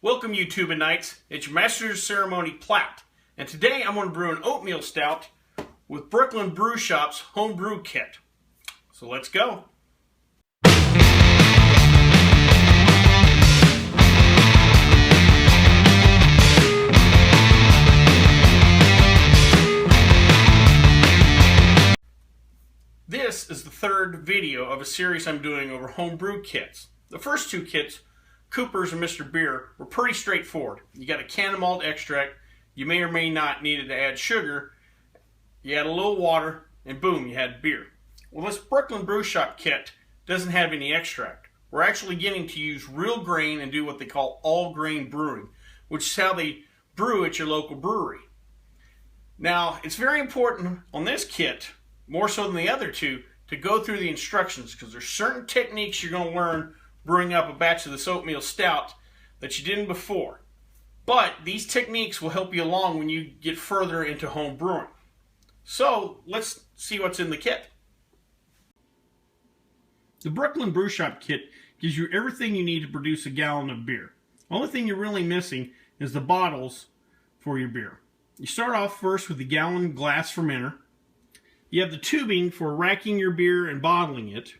Welcome YouTube Knights, it's your Master of Ceremony Platt, and today I'm going to brew an oatmeal stout with Brooklyn Brew Shop's Homebrew Kit. So let's go. This is the third video of a series I'm doing over homebrew kits. The first two kits, Cooper's and Mr. Beer, were pretty straightforward. You got a can of malt extract, you may or may not needed to add sugar, you add a little water, and boom, you had beer. Well, this Brooklyn Brew Shop kit doesn't have any extract. We're actually getting to use real grain and do what they call all grain brewing, which is how they brew at your local brewery. Now, it's very important on this kit, more so than the other two, to go through the instructions, because there's certain techniques you're going to learn brewing up a batch of this oatmeal stout that you didn't before. But these techniques will help you along when you get further into home brewing. So let's see what's in the kit. The Brooklyn Brew Shop kit gives you everything you need to produce a gallon of beer. The only thing you're really missing is the bottles for your beer. You start off first with the gallon glass fermenter. You have the tubing for racking your beer and bottling it.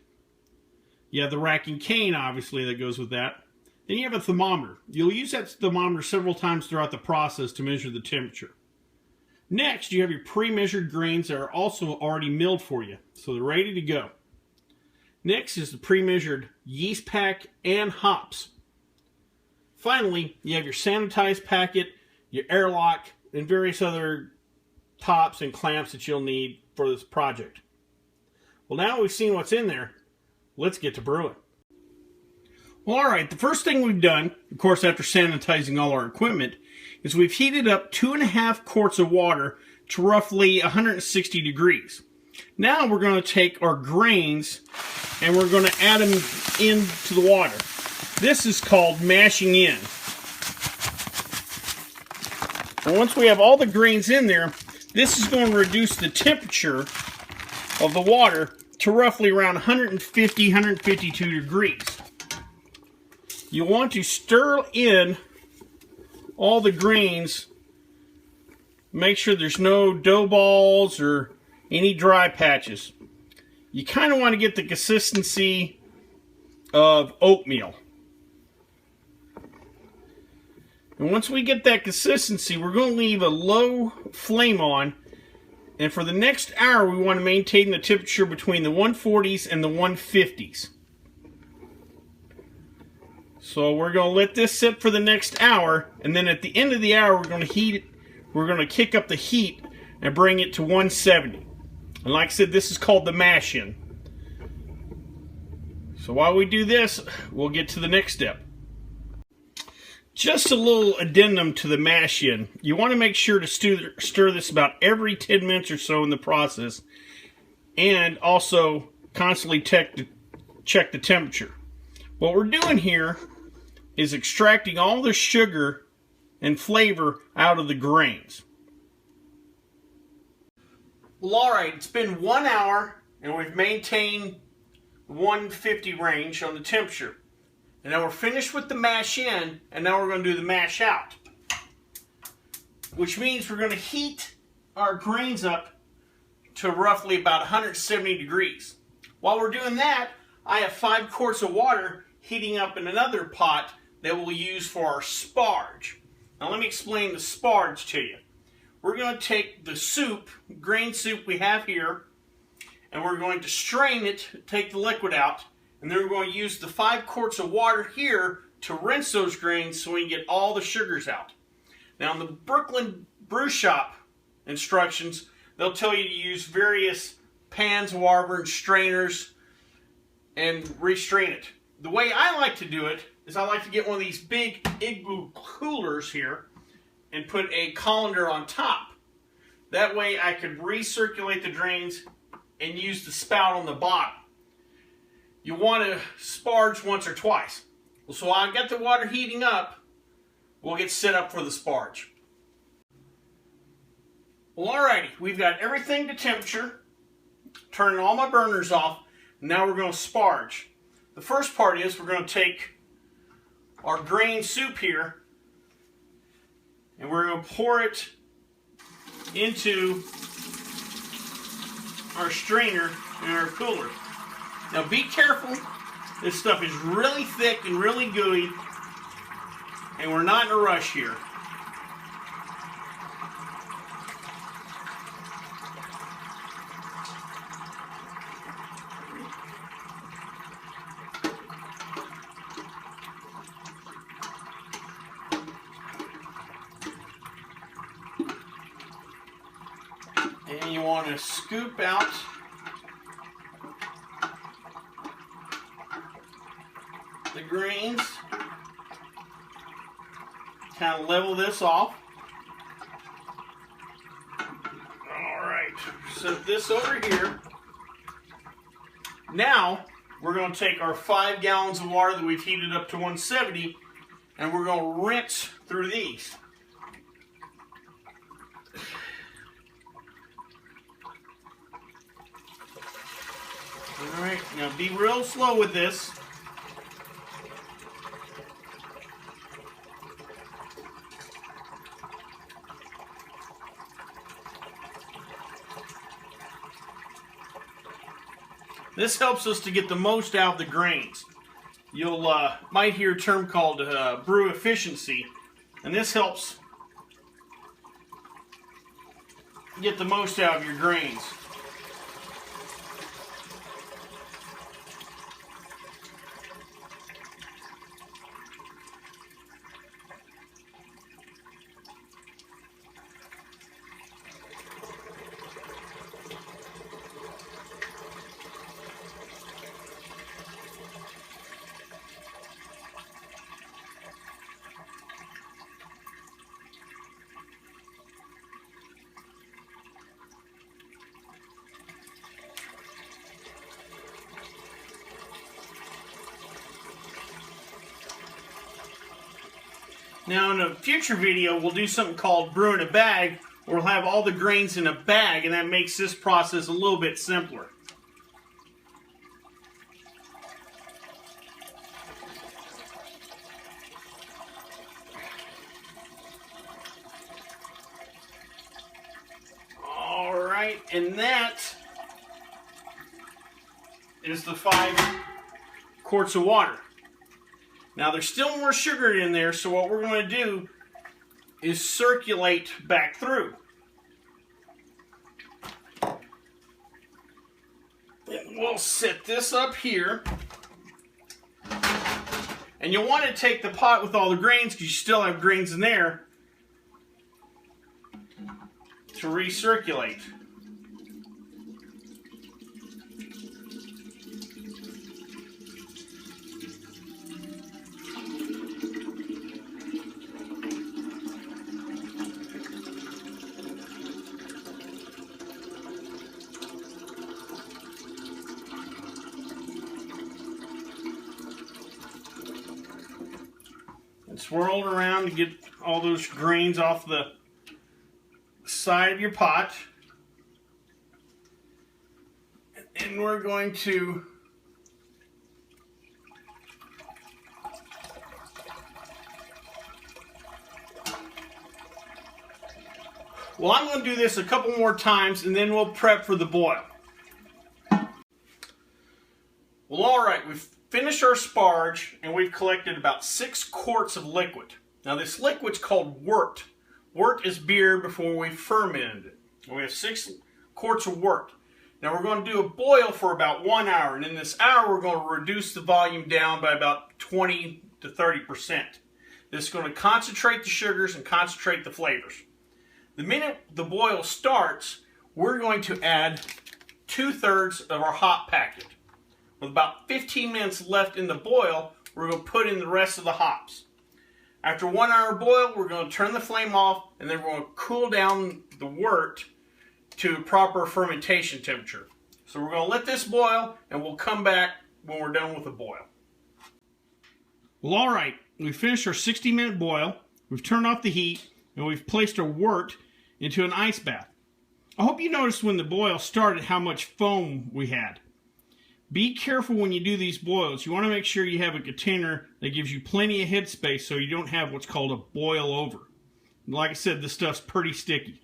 You have the racking cane, obviously, that goes with that. Then you have a thermometer. You'll use that thermometer several times throughout the process to measure the temperature. Next, you have your pre-measured grains that are also already milled for you, so they're ready to go. Next is the pre-measured yeast pack and hops. Finally, you have your sanitized packet, your airlock, and various other tops and clamps that you'll need for this project. Well, now we've seen what's in there, let's get to brewing. Well, alright, the first thing we've done, of course after sanitizing all our equipment, is we've heated up 2.5 quarts of water to roughly 160 degrees. Now we're going to take our grains and we're going to add them into the water. This is called mashing in. And once we have all the grains in there, this is going to reduce the temperature of the water to roughly around 150, 152 degrees. You want to stir in all the grains. Make sure there's no dough balls or any dry patches. You kind of want to get the consistency of oatmeal. And once we get that consistency, we're going to leave a low flame on. And for the next hour, we want to maintain the temperature between the 140s and the 150s. So we're going to let this sit for the next hour, and then at the end of the hour, we're going to heat it. We're going to kick up the heat and bring it to 170. And like I said, this is called the mash in. So while we do this, we'll get to the next step. Just a little addendum to the mash in. You want to make sure to stir this about every 10 minutes or so in the process, and also constantly check the temperature. What we're doing here is extracting all the sugar and flavor out of the grains. Well, alright, it's been 1 hour and we've maintained 150 range on the temperature. And now we're finished with the mash in, and now we're going to do the mash out. Which means we're going to heat our grains up to roughly about 170 degrees. While we're doing that, I have 5 quarts of water heating up in another pot that we'll use for our sparge. Now let me explain the sparge to you. We're going to take the soup, grain soup we have here, and we're going to strain it, take the liquid out, and then we're going to use the 5 quarts of water here to rinse those grains so we can get all the sugars out. Now in the Brooklyn Brew Shop instructions, they'll tell you to use various pans, water, and strainers and restrain it. The way I like to do it is I like to get one of these big igloo coolers here and put a colander on top. That way I could recirculate the drains and use the spout on the bottom. You want to sparge once or twice. Well, so I got the water heating up, we'll get set up for the sparge. Well, alrighty, we've got everything to temperature, turning all my burners off, and now we're going to sparge. The first part is we're going to take our grain soup here And we're going to pour it into our strainer in our cooler. Now be careful. This stuff is really thick and really gooey, and we're not in a rush here. And you want to scoop out the grains, kind of level this off. Alright, set this over here. Now we're going to take our 5 gallons of water that we've heated up to 170 and we're going to rinse through these. Alright, now be real slow with this. This helps us to get the most out of the grains. You'll might hear a term called brew efficiency, and this helps get the most out of your grains. Now in a future video, we'll do something called brew in a bag, where we'll have all the grains in a bag, and that makes this process a little bit simpler. Alright, and that is the 5 quarts of water. Now there's still more sugar in there, so what we're going to do is circulate back through. And we'll set this up here. And you'll want to take the pot with all the grains, because you still have grains in there, to recirculate. Swirl it around to get all those grains off the side of your pot. And we're going to I'm going to do this a couple more times and then we'll prep for the boil. Well, alright, we've finished our sparge and we've collected about 6 quarts of liquid. Now this liquid's called wort. Wort is beer before we fermented it. And we have 6 quarts of wort. Now we're going to do a boil for about 1 hour, and in this hour we're going to reduce the volume down by about 20 to 30%. This is going to concentrate the sugars and concentrate the flavors. The minute the boil starts, we're going to add 2/3 of our hop packet. With about 15 minutes left in the boil, we're going to put in the rest of the hops. After 1 hour boil, we're going to turn the flame off, and then we're going to cool down the wort to proper fermentation temperature. So we're going to let this boil, and we'll come back when we're done with the boil. Well, alright, we finished our 60-minute boil, we've turned off the heat, and we've placed our wort into an ice bath. I hope you noticed when the boil started how much foam we had. Be careful when you do these boils. You want to make sure you have a container that gives you plenty of headspace so you don't have what's called a boil over. Like I said, this stuff's pretty sticky.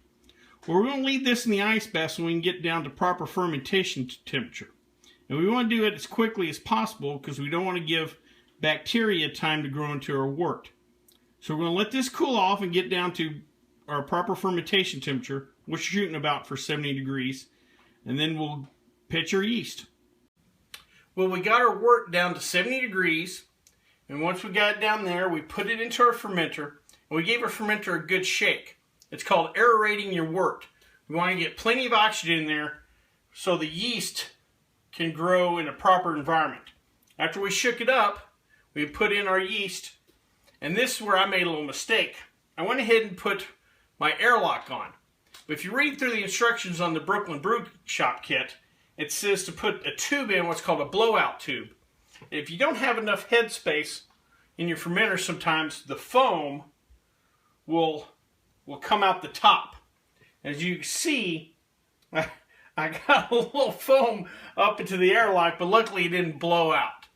Well, we're going to leave this in the ice bath so we can get down to proper fermentation temperature. And we want to do it as quickly as possible because we don't want to give bacteria time to grow into our wort. So we're going to let this cool off and get down to our proper fermentation temperature, which we're shooting about for 70 degrees. And then we'll pitch our yeast. Well, we got our wort down to 70 degrees. And once we got it down there, we put it into our fermenter. And we gave our fermenter a good shake. It's called aerating your wort. We want to get plenty of oxygen in there so the yeast can grow in a proper environment. After we shook it up, we put in our yeast. And this is where I made a little mistake. I went ahead and put my airlock on. But if you read through the instructions on the Brooklyn Brew Shop kit, it says to put a tube in, what's called a blowout tube. If you don't have enough head space in your fermenter, sometimes the foam will come out the top. As you can see, I got a little foam up into the airlock, but luckily it didn't blow out.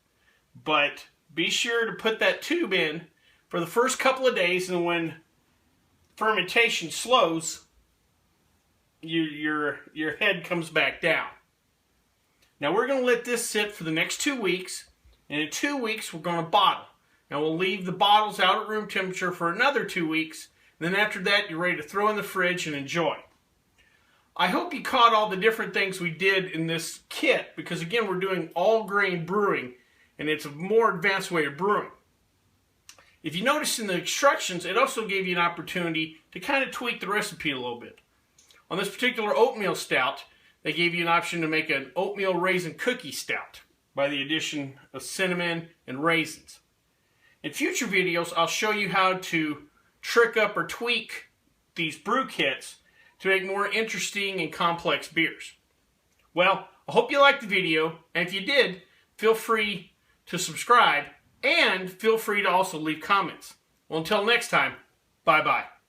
But be sure to put that tube in for the first couple of days, and when fermentation slows, your head comes back down. Now we're going to let this sit for the next 2 weeks, and in 2 weeks we're going to bottle. Now we'll leave the bottles out at room temperature for another 2 weeks, and then after that you're ready to throw in the fridge and enjoy. I hope you caught all the different things we did in this kit, because again we're doing all grain brewing, and it's a more advanced way of brewing. If you notice in the instructions, it also gave you an opportunity to kind of tweak the recipe a little bit. On this particular oatmeal stout, they gave you an option to make an oatmeal raisin cookie stout by the addition of cinnamon and raisins. In future videos, I'll show you how to trick up or tweak these brew kits to make more interesting and complex beers. Well, I hope you liked the video, and if you did, feel free to subscribe, and feel free to also leave comments. Well, until next time, bye-bye.